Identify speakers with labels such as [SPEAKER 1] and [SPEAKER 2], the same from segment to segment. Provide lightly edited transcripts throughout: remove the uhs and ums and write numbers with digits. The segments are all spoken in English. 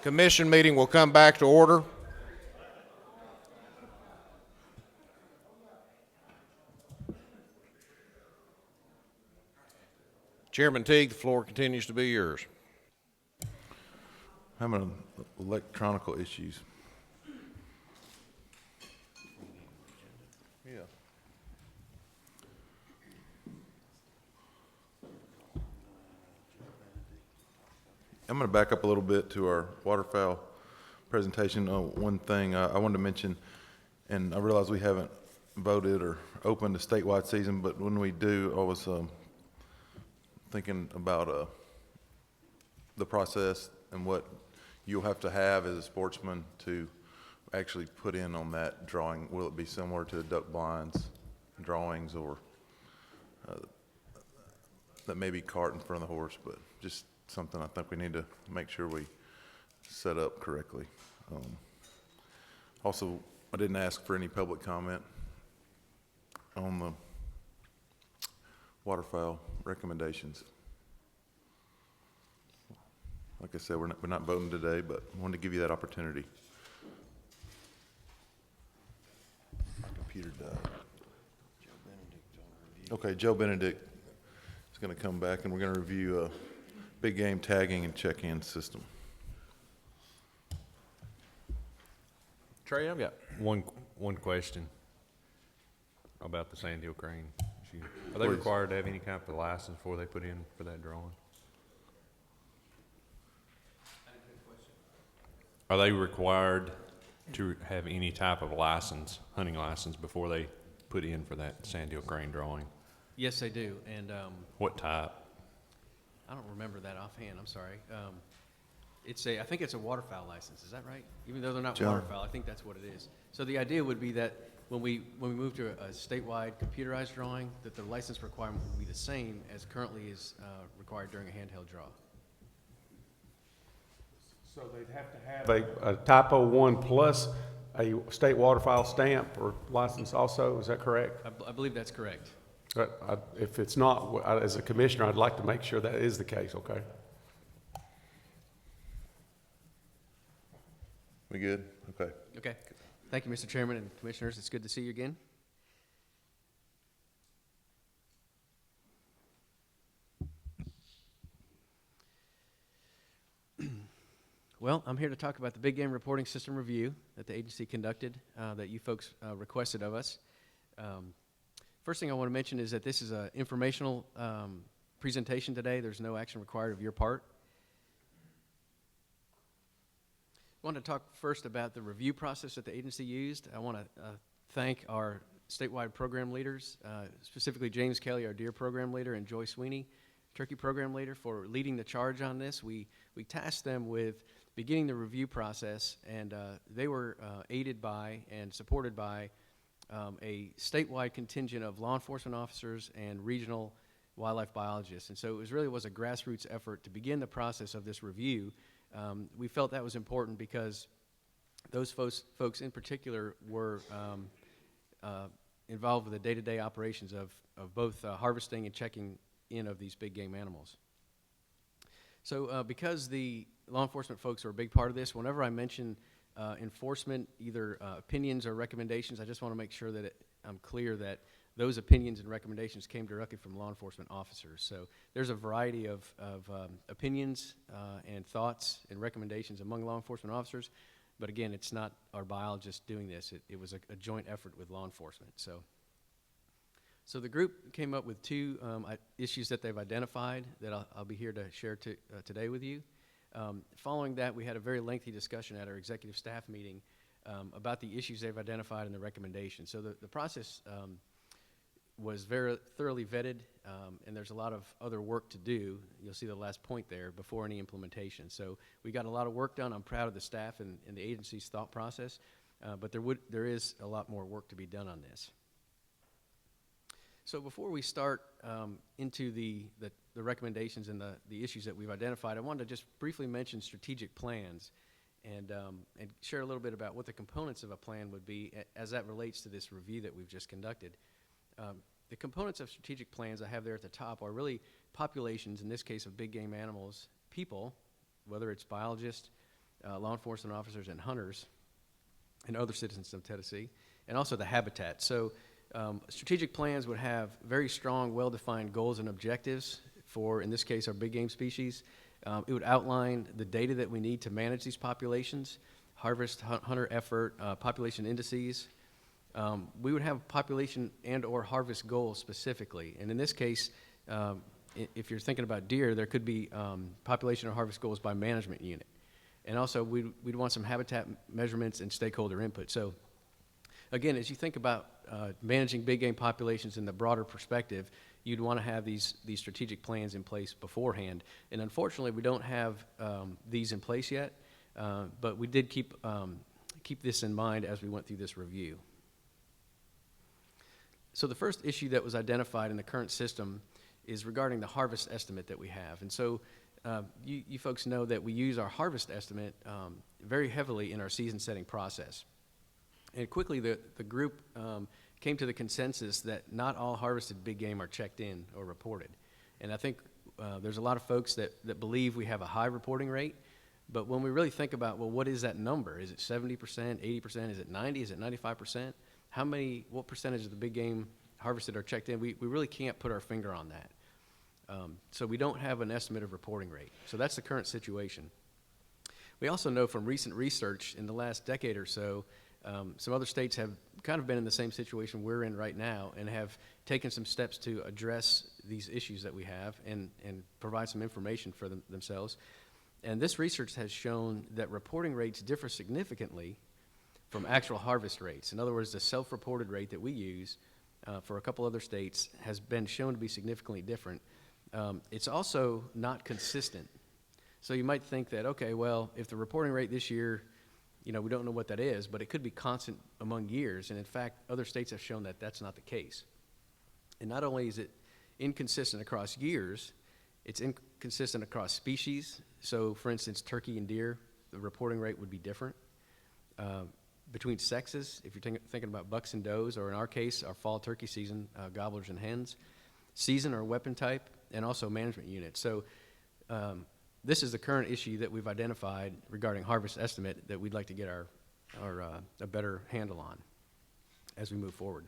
[SPEAKER 1] Commission meeting will come back to order. Chairman Teague, the floor continues to be yours.
[SPEAKER 2] Having electronical issues. Yeah. I'm going to back up a little bit to our waterfowl presentation. One thing I wanted to mention, and I realize we haven't voted or opened the statewide season, but when we do, I was thinking about the process and what you'll have to have as a sportsman to actually put in on that drawing. Will it be similar to the duck blinds drawings, or that may be cart in front of the horse, but just something I think we need to make sure we set up correctly. Also, I didn't ask for any public comment on the waterfowl recommendations. Like I said, we're not voting today, but I wanted to give you that opportunity. My computer died. Okay, Joe Benedict is going to come back, and we're going to review big game tagging and check-in system.
[SPEAKER 3] Trey, I've got one question about the sand hill crane issue. Are they
[SPEAKER 2] Please.
[SPEAKER 3] required to have any kind of license before they put in for that drawing? Are they required to have any type of license, hunting license, before they put in for that sand hill crane drawing?
[SPEAKER 4] Yes, they do, and
[SPEAKER 3] What type?
[SPEAKER 4] I don't remember that offhand. I'm sorry. I think it's a waterfowl license. Is that right? Even though they're not
[SPEAKER 2] John.
[SPEAKER 4] waterfowl, I think that's what it is. So the idea would be that when we move to a statewide computerized drawing, that the license requirement will be the same as currently is required during a handheld draw.
[SPEAKER 5] So they'd have to have a typo 1 plus a state waterfowl stamp or license also, is that correct?
[SPEAKER 4] I believe that's correct.
[SPEAKER 5] If it's not, as a commissioner, I'd like to make sure that is the case, okay?
[SPEAKER 2] We good? Okay.
[SPEAKER 4] Okay. Thank you, Mr. Chairman and Commissioners. It's good to see you again. Well, I'm here to talk about the Big Game Reporting System review that the agency conducted that you folks requested of us. First thing I want to mention is that this is an informational presentation today. There's no action required of your part. I want to talk first about the review process that the agency used. I want to thank our statewide program leaders, specifically James Kelly, our deer program leader, and Joy Sweeney, turkey program leader, for leading the charge on this. We tasked them with beginning the review process, and they were aided by and supported by a statewide contingent of law enforcement officers and regional wildlife biologists. And so it really was a grassroots effort to begin the process of this review. We felt that was important because those folks in particular were involved with the day-to-day operations of both harvesting and checking in of these big game animals. So because the law enforcement folks are a big part of this, whenever I mention enforcement, either opinions or recommendations, I just want to make sure that I'm clear that those opinions and recommendations came directly from law enforcement officers. So there's a variety of opinions and thoughts and recommendations among law enforcement officers, but again, it's not our biologists doing this. It was a joint effort with law enforcement. So the group came up with two issues that they've identified that I'll be here to share today with you. Following that, we had a very lengthy discussion at our executive staff meeting about the issues they've identified and the recommendations. So the process was very thoroughly vetted, and there's a lot of other work to do. You'll see the last point there, before any implementation. So we got a lot of work done. I'm proud of the staff and the agency's thought process, but there is a lot more work to be done on this. So before we start into the recommendations and the issues that we've identified, I wanted to just briefly mention strategic plans and share a little bit about what the components of a plan would be as that relates to this review that we've just conducted. The components of strategic plans I have there at the top are really populations, in this case of big game animals, people, whether it's biologists, law enforcement officers and hunters and other citizens of Tennessee, and also the habitat. So strategic plans would have very strong, well-defined goals and objectives for, in this case, our big game species. It would outline the data that we need to manage these populations, harvest, hunter effort, population indices. We would have population and or harvest goals specifically. And in this case, if you're thinking about deer, there could be population or harvest goals by management unit. And also, we'd want some habitat measurements and stakeholder input. So again, as you think about managing big game populations in the broader perspective, you'd want to have these strategic plans in place beforehand. And unfortunately, we don't have these in place yet, but we did keep this in mind as we went through this review. So the first issue that was identified in the current system is regarding the harvest estimate that we have. And so you folks know that we use our harvest estimate very heavily in our season setting process. And quickly, the group came to the consensus that not all harvested big game are checked in or reported. And I think there's a lot of folks that believe we have a high reporting rate, but when we really think about, well, what is that number? Is it 70%, 80%, is it 90%, is it 95%? What percentage of the big game harvested are checked in? We really can't put our finger on that. So we don't have an estimate of reporting rate. So that's the current situation. We also know from recent research in the last decade or so, some other states have kind of been in the same situation we're in right now and have taken some steps to address these issues that we have and provide some information for themselves. And this research has shown that reporting rates differ significantly from actual harvest rates. In other words, the self-reported rate that we use for a couple other states has been shown to be significantly different. It's also not consistent. So you might think that, okay, well, if the reporting rate this year, we don't know what that is, but it could be constant among years. And in fact, other states have shown that that's not the case. And not only is it inconsistent across years, it's inconsistent across species. So for instance, turkey and deer, the reporting rate would be different. Between sexes, if you're thinking about bucks and does, or in our case, our fall turkey season, gobblers and hens, season or weapon type, and also management unit. So this is the current issue that we've identified regarding harvest estimate that we'd like to get a better handle on as we move forward.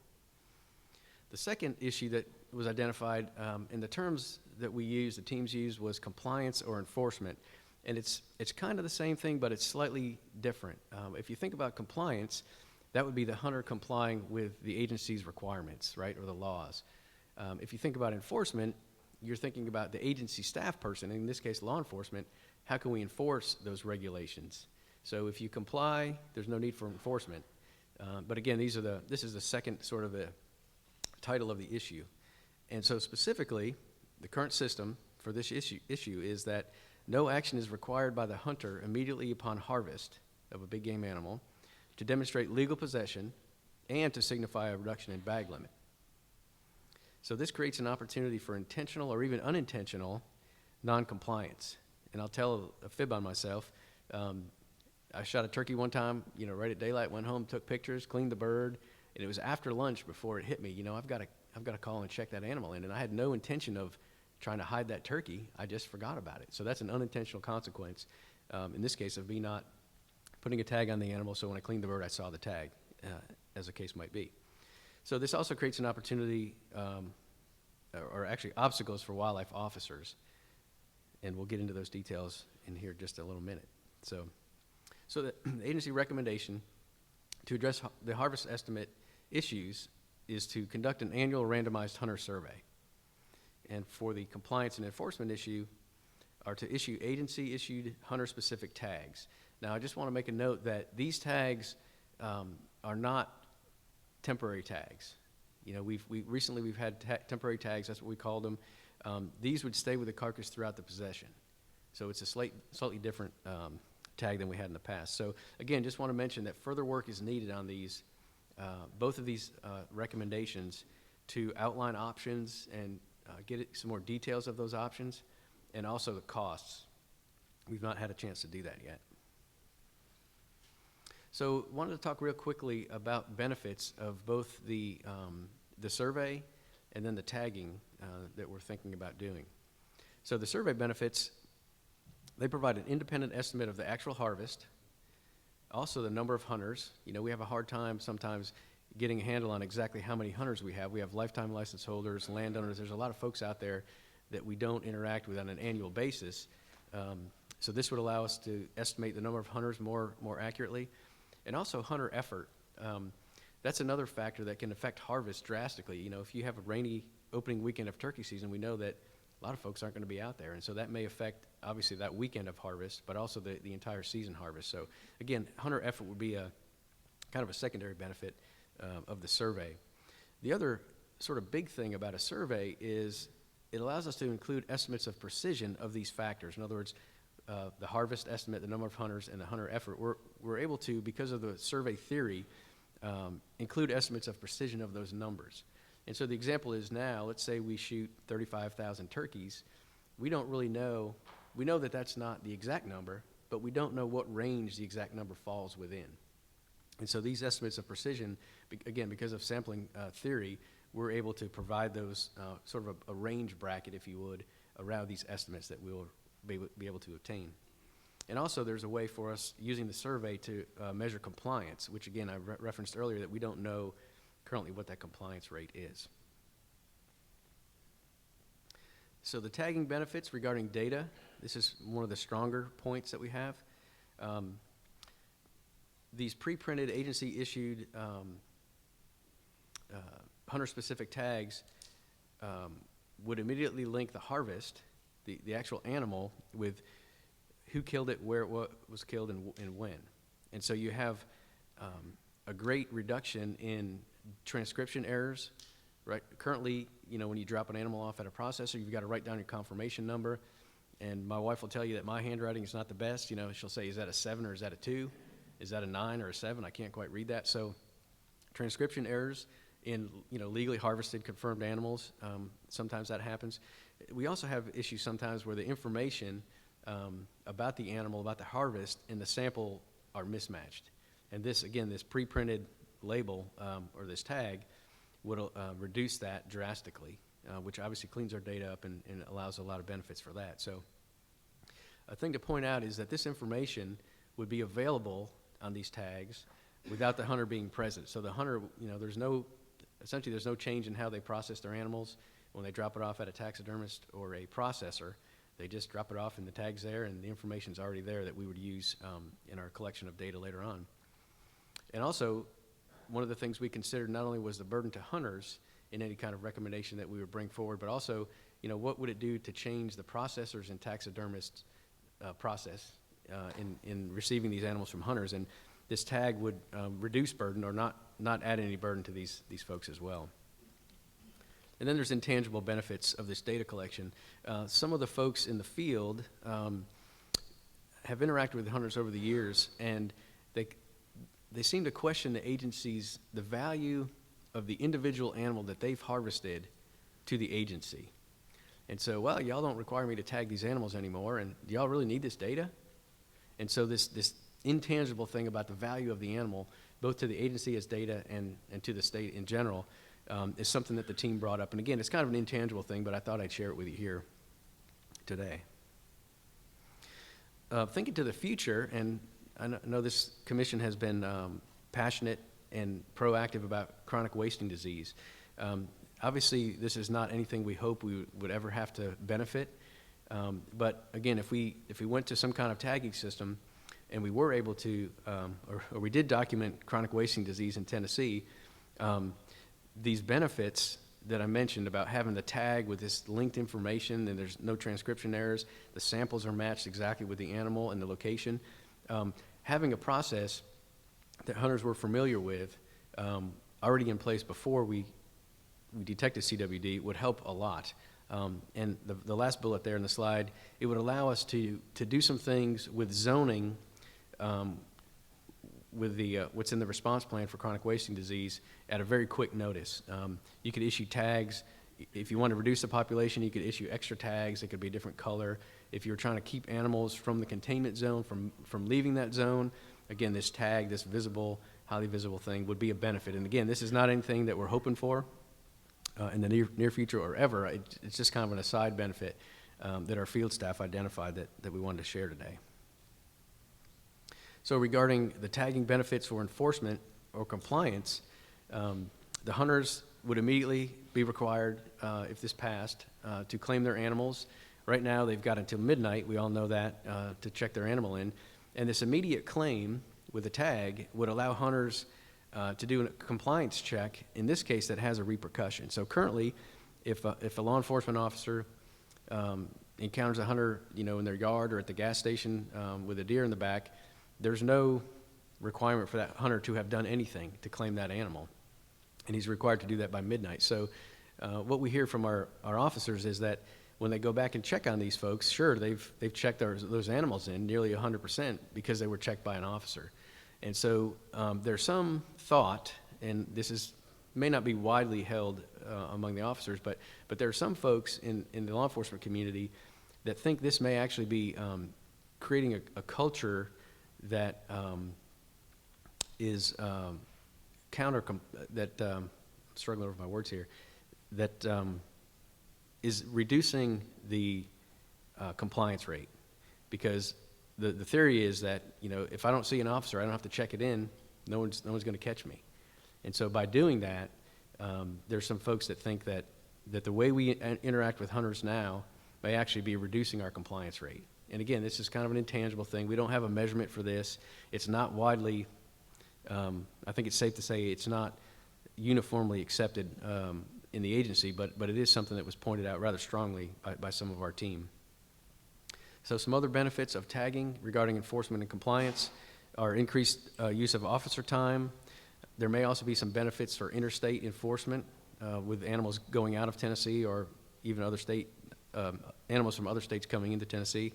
[SPEAKER 4] The second issue that was identified in the terms that we used, the teams used, was compliance or enforcement. And it's kind of the same thing, but it's slightly different. If you think about compliance, that would be the hunter complying with the agency's requirements, right, or the laws. If you think about enforcement, you're thinking about the agency staff person, in this case law enforcement. How can we enforce those regulations? So if you comply, there's no need for enforcement. But again, this is the second sort of the title of the issue. And so specifically, the current system for this issue is that no action is required by the hunter immediately upon harvest of a big game animal to demonstrate legal possession and to signify a reduction in bag limit. So this creates an opportunity for intentional or even unintentional non-compliance. And I'll tell a fib on myself. I shot a turkey one time, right at daylight, went home, took pictures, cleaned the bird, and it was after lunch before it hit me. I've got to call and check that animal in, and I had no intention of trying to hide that turkey. I just forgot about it. So that's an unintentional consequence, in this case, of me not putting a tag on the animal, so when I cleaned the bird, I saw the tag, as the case might be. So this also creates an opportunity, or actually obstacles for wildlife officers, and we'll get into those details in here just a little minute. So the agency recommendation to address the harvest estimate issues is to conduct an annual randomized hunter survey. And for the compliance and enforcement issue, are to issue agency-issued hunter-specific tags. Now, I just want to make a note that these tags are not temporary tags. We've had temporary tags. That's what we called them. These would stay with the carcass throughout the possession. So it's a slightly different tag than we had in the past. So again, just want to mention that further work is needed on these, both of these recommendations, to outline options and get some more details of those options, and also the costs. We've not had a chance to do that yet. So wanted to talk real quickly about benefits of both the survey and then the tagging that we're thinking about doing. So the survey benefits, They provide an independent estimate of the actual harvest, also the number of hunters. You know, we have a hard time sometimes getting a handle on exactly how many hunters we have. We have lifetime license holders, landowners. There's a lot of folks out there that we don't interact with on an annual basis. So this would allow us to estimate the number of hunters more accurately, and also hunter effort. That's another factor that can affect harvest drastically. You know, if you have a rainy opening weekend of turkey season, we know that a lot of folks aren't going to be out there, and so that may affect, obviously, that weekend of harvest, but also the entire season harvest. So again, hunter effort would be a kind of a secondary benefit of the survey. The other sort of big thing about a survey is it allows us to include estimates of precision of these factors. In other words, the harvest estimate, the number of hunters, and the hunter effort. We're able to, because of the survey theory, include estimates of precision of those numbers. And so the example is now, let's say we shoot 35,000 turkeys. We don't really know, we know that that's not the exact number, but we don't know what range the exact number falls within. And so these estimates of precision, again, because of sampling theory, we're able to provide those sort of a range bracket, if you would, around these estimates that we'll be able to obtain. And also there's a way for us using the survey to measure compliance, which again I referenced earlier that we don't know currently what that compliance rate is. So the tagging benefits regarding data, this is one of the stronger points that we have. These pre-printed agency-issued hunter-specific tags would immediately link the harvest, the actual animal, with who killed it, where it was killed, and when. And so you have a great reduction in transcription errors. Right? Currently, you know, when you drop an animal off at a processor, you've got to write down your confirmation number. And my wife will tell you that my handwriting is not the best. You know, she'll say, is that a 7 or is that a 2? Is that a 9 or a 7? I can't quite read that. So transcription errors in, you know, legally harvested, confirmed animals, sometimes that happens. We also have issues sometimes where the information about the animal, about the harvest, and the sample are mismatched. And this, again, this pre-printed label or this tag would reduce that drastically, which obviously cleans our data up and allows a lot of benefits for that. So a thing to point out is that this information would be available on these tags without the hunter being present. So the hunter, you know, essentially there's no change in how they process their animals when they drop it off at a taxidermist or a processor. They just drop it off and the tag's there and the information's already there that we would use in our collection of data later on. And also, one of the things we considered not only was the burden to hunters in any kind of recommendation that we would bring forward, but also, you know, what would it do to change the processors and taxidermists' process in receiving these animals from hunters. And this tag would reduce burden or not add any burden to these folks as well. And then there's intangible benefits of this data collection. Some of the folks in the field have interacted with hunters over the years, and they seem to question the agency's, the value of the individual animal that they've harvested to the agency. And so, well, y'all don't require me to tag these animals anymore, and do y'all really need this data? And so this intangible thing about the value of the animal, both to the agency as data and to the state in general, is something that the team brought up. And again, it's kind of an intangible thing, but I thought I'd share it with you here today. Thinking to the future, and I know this commission has been passionate and proactive about chronic wasting disease. Obviously, this is not anything we hope we would ever have to benefit. But again, if we went to some kind of tagging system and we were able to, or we did document chronic wasting disease in Tennessee, these benefits that I mentioned about having the tag with this linked information and there's no transcription errors, the samples are matched exactly with the animal and the location, having a process that hunters were familiar with already in place before we detected CWD would help a lot. And the last bullet there in the slide, it would allow us to do some things with zoning with the what's in the response plan for chronic wasting disease at a very quick notice. You could issue tags. If you want to reduce the population, you could issue extra tags. It could be a different color. If you're trying to keep animals from the containment zone, from leaving that zone, again, this tag, this visible, highly visible thing would be a benefit. And again, this is not anything that we're hoping for in the near future or ever. It's just kind of an aside benefit. that our field staff identified that we wanted to share today. So regarding the tagging benefits for enforcement or compliance, the hunters would immediately be required, if this passed, to claim their animals. Right now, they've got until midnight, we all know that, to check their animal in. And this immediate claim with a tag would allow hunters to do a compliance check, in this case, that has a repercussion. So currently, if a law enforcement officer encounters a hunter, in their yard or at the gas station with a deer in the back, there's no requirement for that hunter to have done anything to claim that animal. And he's required to do that by midnight. So what we hear from our officers is that when they go back and check on these folks, sure, they've checked those animals in nearly 100% because they were checked by an officer. And so there's some thought, and this may not be widely held among the officers, but there are some folks in the law enforcement community that think this may actually be creating a culture that is struggling over my words here, that is reducing the compliance rate. Because the theory is that, if I don't see an officer, I don't have to check it in, no one's going to catch me. And so by doing that, there's some folks that think that the way we interact with hunters now may actually be reducing our compliance rate. And again, this is kind of an intangible thing. We don't have a measurement for this. It's not widely, I think it's safe to say it's not uniformly accepted in the agency, but it is something that was pointed out rather strongly by some of our team. So some other benefits of tagging regarding enforcement and compliance are increased use of officer time. There may also be some benefits for interstate enforcement with animals going out of Tennessee, or even other state animals from other states coming into Tennessee.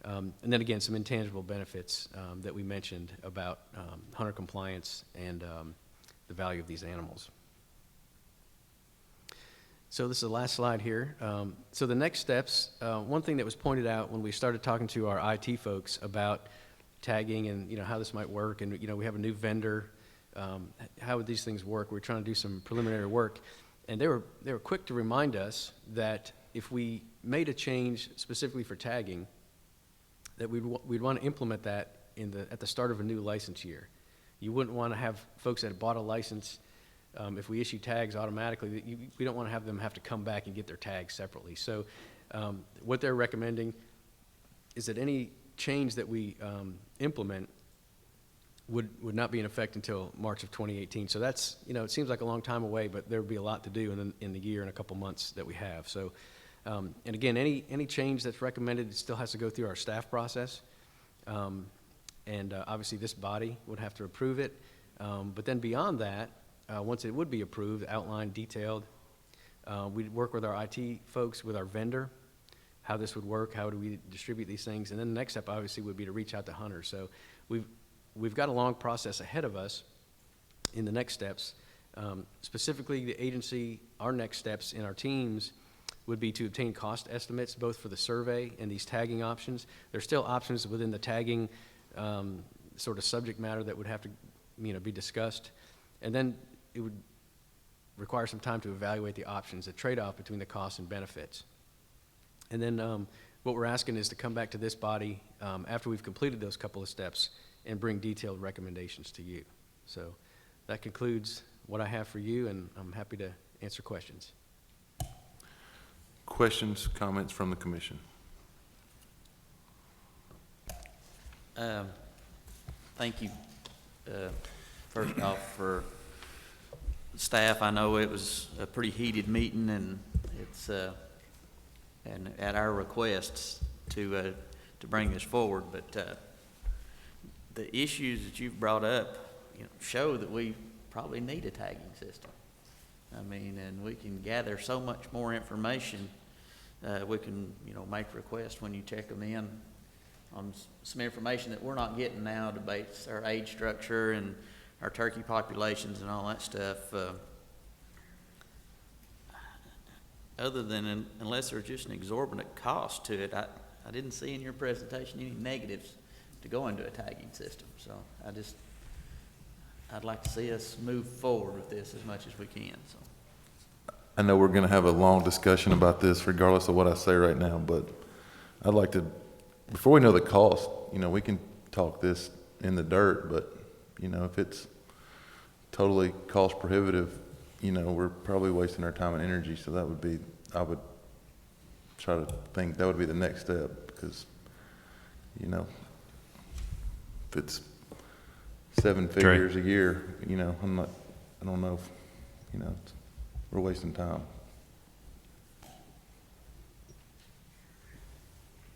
[SPEAKER 4] And then again, some intangible benefits that we mentioned about hunter compliance and the value of these animals. So this is the last slide here. So the next steps, one thing that was pointed out when we started talking to our IT folks about tagging and how this might work, and we have a new vendor, how would these things work? We're trying to do some preliminary work, and they were quick to remind us that if we made a change specifically for tagging, that we'd want to implement that at the start of a new license year. You wouldn't want to have folks that have bought a license, if we issue tags automatically, we don't want to have them have to come back and get their tags separately. So what they're recommending is that any change that we implement would not be in effect until March of 2018. So that's, it seems like a long time away, but there would be a lot to do in the year and a couple months that we have. So, and again, any change that's recommended, it still has to go through our staff process. And obviously this body would have to approve it. But then beyond that, once it would be approved, outlined, detailed, we'd work with our IT folks, with our vendor, how this would work, how do we distribute these things. And then the next step obviously would be to reach out to hunters. So we've got a long process ahead of us in the next steps. Specifically, the agency, our next steps in our teams would be to obtain cost estimates, both for the survey and these tagging options. There's still options within the tagging sort of subject matter that would have to be discussed. And then it would require some time to evaluate the options, the trade-off between the costs and benefits. And then what we're asking is to come back to this body after we've completed those couple of steps and bring detailed recommendations to you. So that concludes what I have for you, and I'm happy to answer questions.
[SPEAKER 2] Questions, comments from the commission?
[SPEAKER 6] Thank you, first off, for staff. I know it was a pretty heated meeting, and it's and at our requests to bring this forward. But the issues that you've brought up, show that we probably need a tagging system. I mean, and we can gather so much more information. We can, make requests when you check them in on some information that we're not getting now, debates our age structure and our turkey populations and all that stuff. Other than, unless there's just an exorbitant cost to it, I didn't see in your presentation any negatives to go into a tagging system. So I'd like to see us move forward with this as much as we can. So
[SPEAKER 2] I know we're gonna have a long discussion about this regardless of what I say right now, but I'd like to, before we know the cost, you know, we can talk this in the dirt, but, you know, if it's totally cost prohibitive, you know, we're probably wasting our time and energy, so that would be, I would try to think that would be the next step, because, you know, if it's 7 figures a year, you know, I don't know if, you know, we're wasting time.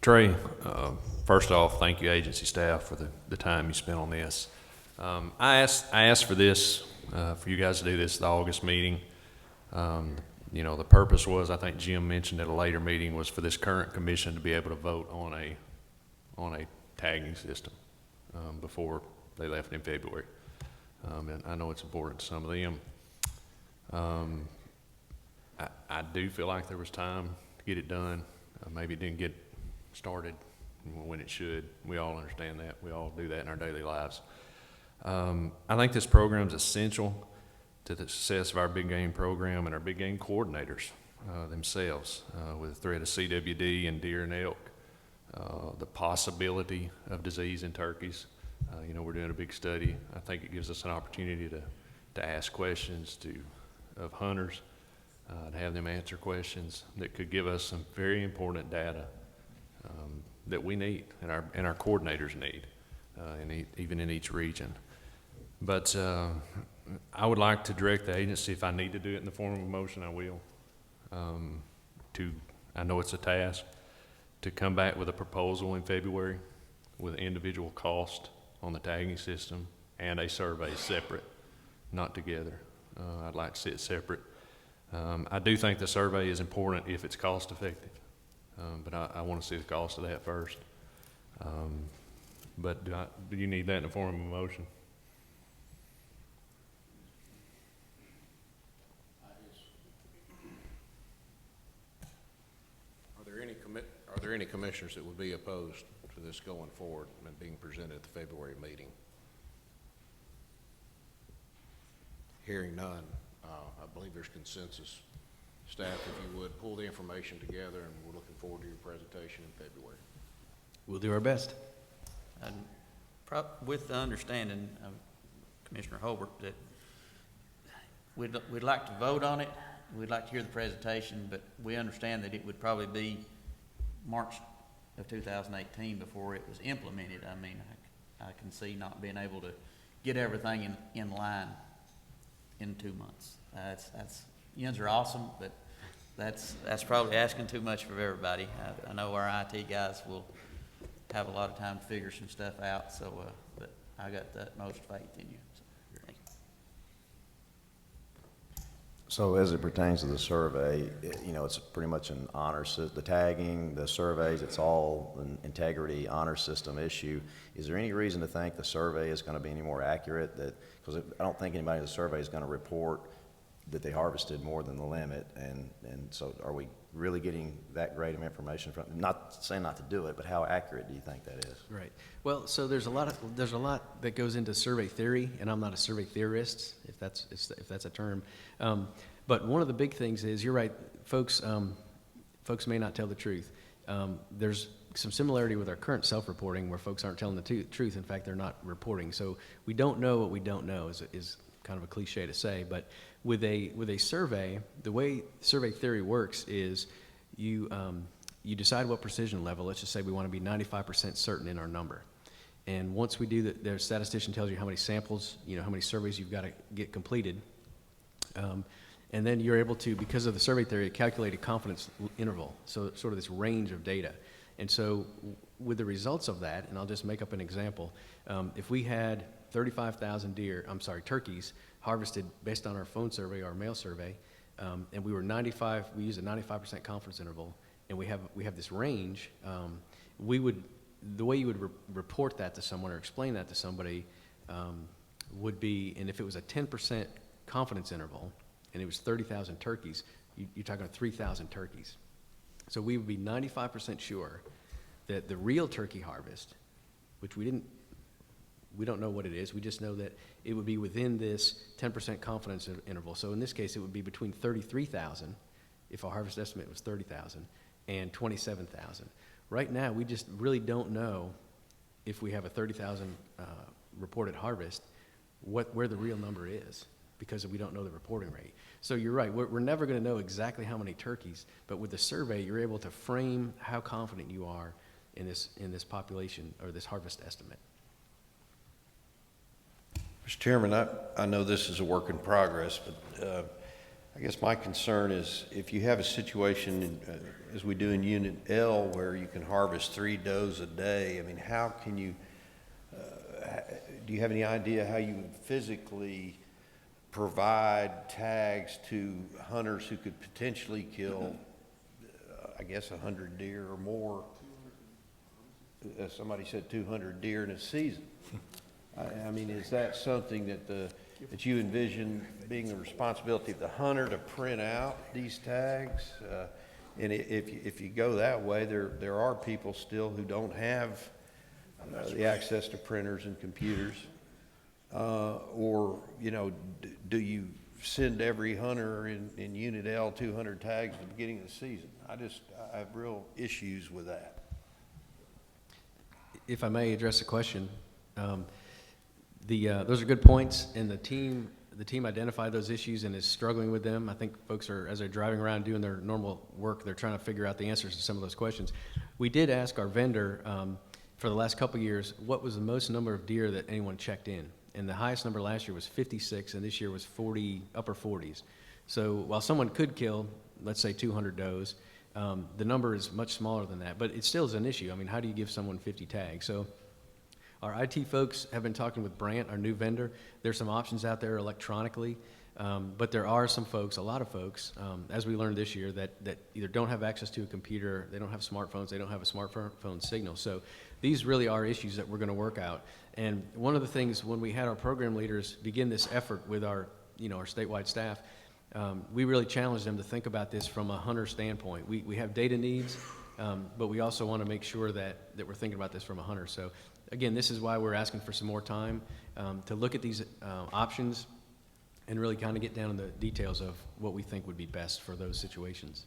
[SPEAKER 3] Trey, first off, thank you agency staff for the time you spent on this. I asked for this, for you guys to do this at the August meeting. You know, the purpose was, I think Jim mentioned at a later meeting, was for this current commission to be able to vote on a tagging system before they left in February. And I know it's important to some of them. I do feel like there was time to get it done. Maybe it didn't get started when it should. We all understand that. We all do that in our daily lives. I think this program is essential to the success of our big game program and our big game coordinators themselves, with the threat of CWD and deer and elk, the possibility of disease in turkeys. You know, we're doing a big study. I think it gives us an opportunity to ask questions of hunters, to have them answer questions that could give us some very important data that we need and our coordinators need, even in each region. But I would like to direct the agency, if I need to do it in the form of a motion, I will. I know it's a task, to come back with a proposal in February with individual cost on the tagging system and a survey separate, not together. I'd like to see it separate. I do think the survey is important if it's cost effective, but I want to see the cost of that first. But do you need that in the form of a motion?
[SPEAKER 1] Are there any commissioners that would be opposed to this going forward and being presented at the February meeting? Hearing none, I believe there's consensus. Staff, if you would, pull the information together, and we're looking forward to your presentation in February.
[SPEAKER 4] We'll do our best.
[SPEAKER 6] And with the understanding of Commissioner Holbert that we'd like to vote on it, we'd like to hear the presentation, but we understand that it would probably be March of 2018 before it was implemented. I mean, I can see not being able to get everything in line in 2 months. Yins are awesome, but that's probably asking too much for everybody. I know our IT guys will have a lot of time to figure some stuff out, so, but I got the utmost faith in you. So, thank you.
[SPEAKER 7] So as it pertains to the survey, you know, it's pretty much an honor system. The tagging, the surveys, it's all an integrity honor system issue. Is there any reason to think the survey is going to be any more accurate? Because I don't think anybody in the survey is going to report that they harvested more than the limit. And so are we really getting that great of information from, not saying not to do it, but how accurate do you think that is?
[SPEAKER 4] Right. Well, so there's a lot that goes into survey theory, and I'm not a survey theorist, if that's a term. But one of the big things is, you're right, folks may not tell the truth. There's some similarity with our current self-reporting, where folks aren't telling the truth. In fact, they're not reporting. So we don't know what we don't know is kind of a cliche to say, but with a survey, the way survey theory works is you decide what precision level. Let's just say we want to be 95% certain in our number. And once we do that, their statistician tells you how many samples, how many surveys you've got to get completed. And then you're able to, because of the survey theory, calculate a confidence interval, so sort of this range of data. And so with the results of that, and I'll just make up an example, if we had 35,000 turkeys harvested based on our phone survey, our mail survey, and we use a 95% confidence interval, and we have this range, the way you would report that to someone or explain that to somebody would be, and if it was a 10% confidence interval, and it was 30,000 turkeys, you're talking 3,000 turkeys. So we would be 95% sure that the real turkey harvest, which we We don't know what it is. We just know that it would be within this 10% confidence interval. So in this case, it would be between 33,000, if our harvest estimate was 30,000, and 27,000. Right now, we just really don't know if we have a 30,000 reported harvest, where the real number is, because we don't know the reporting rate. So you're right, we're never going to know exactly how many turkeys, but with the survey, you're able to frame how confident you are in this population or this harvest estimate.
[SPEAKER 8] Mr. Chairman, I know this is a work in progress, but I guess my concern is if you have a situation, as we do in Unit L, where you can harvest 3 does a day, I mean, how can you, do you have any idea how you would physically provide tags to hunters who could potentially kill, I guess, 100 deer or more? Somebody said 200 deer in a season. I mean, is that something that you envision being the responsibility of the hunter to print out these tags? And if you go that way, there are people still who don't have the access to printers and computers. Or, you know, do you send every hunter in Unit L 200 tags at the beginning of the season? I have real issues with that.
[SPEAKER 4] If I may address the question, those are good points, and the team identified those issues and is struggling with them. I think folks are, as they're driving around doing their normal work, they're trying to figure out the answers to some of those questions. We did ask our vendor for the last couple of years what was the most number of deer that anyone checked in, and the highest number last year was 56, and this year was 40, upper 40s. So while someone could kill, let's say 200 does, the number is much smaller than that, but it still is an issue. I mean, how do you give someone 50 tags? So our IT folks have been talking with Brant, our new vendor. There's some options out there electronically, but there are some folks, a lot of folks, as we learned this year, that either don't have access to a computer, they don't have smartphones, they don't have a smartphone signal. So these really are issues that we're going to work out. And one of the things when we had our program leaders begin this effort with our statewide staff, we really challenged them to think about this from a hunter standpoint. We have data needs, but we also want to make sure that we're thinking about this from a hunter. So again, this is why we're asking for some more time to look at these options and really kind of get down in the details of what we think would be best for those situations.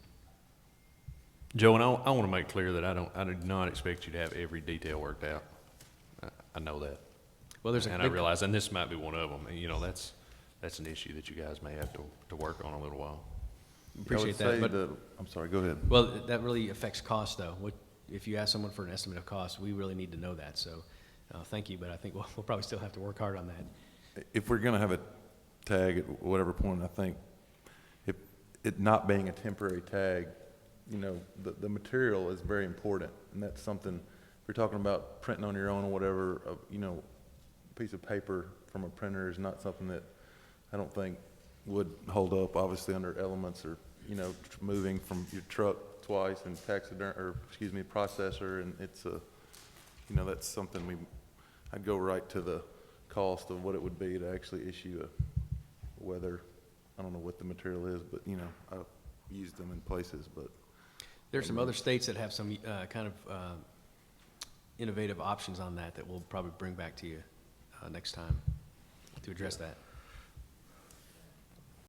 [SPEAKER 3] Joe, and I want to make clear that I do not expect you to have every detail worked out. I know that.
[SPEAKER 4] Well,
[SPEAKER 3] I realize, and this might be one of them. And, you know, that's an issue that you guys may have to work on a little while.
[SPEAKER 4] Appreciate that. But
[SPEAKER 2] I'm sorry, go ahead.
[SPEAKER 4] well, that really affects cost, though. If you ask someone for an estimate of cost, we really need to know that. So thank you, but I think we'll probably still have to work hard on that.
[SPEAKER 2] If we're going to have a tag at whatever point, I think if it not being a temporary tag, you know, the material is very important, and that's something, if you're talking about printing on your own or whatever, you know, a piece of paper from a printer is not something that I don't think would hold up, obviously, under elements or, you know, moving from your truck twice and processor, and it's a, you know, that's something I'd go right to the cost of what it would be to actually issue whether, I don't know what the material is, but, you know, I've used them in places, but.
[SPEAKER 4] There's some other states that have some kind of innovative options on that we'll probably bring back to you next time to address that.